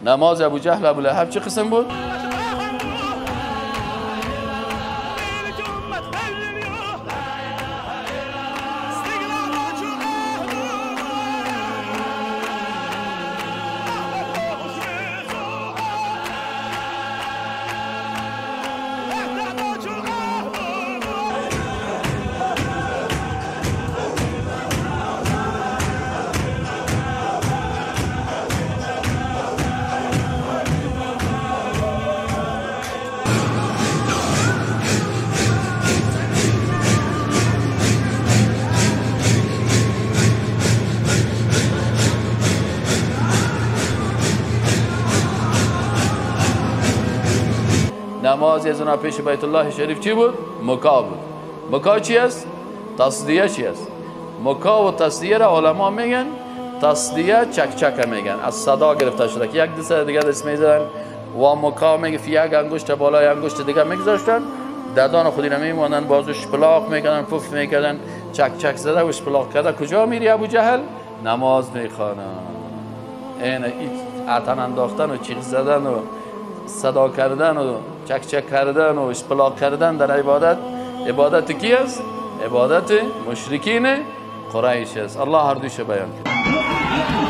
نماز ابو جهل ابو لهب چه قسم بود؟ نماز از اونها پیش بیت الله شریف چی بود؟ مکا بود. مکا چی است؟ تصدیه چی است؟ مکا و تصدیه را علما میگن تصدیه چک میگن، از صدا گرفته شده که یک دست دیگه دست میزنن و مکا میگه فی یک انگشت بالای انگشت دیگه میگذاشتن، ددان خودی را میمونن، بازوش پلاق میکنن، پف میکردن، چک زده و پلاق کرده. کجا میری ابو جهل؟ نماز میخوانه. این عطن انداختن و چیخ زدن و صدا کردن و چک کردن و اشپلاق کردن در عبادت کی است؟ عبادت مشرکین قریش است. الله هر دوش بیان کرد.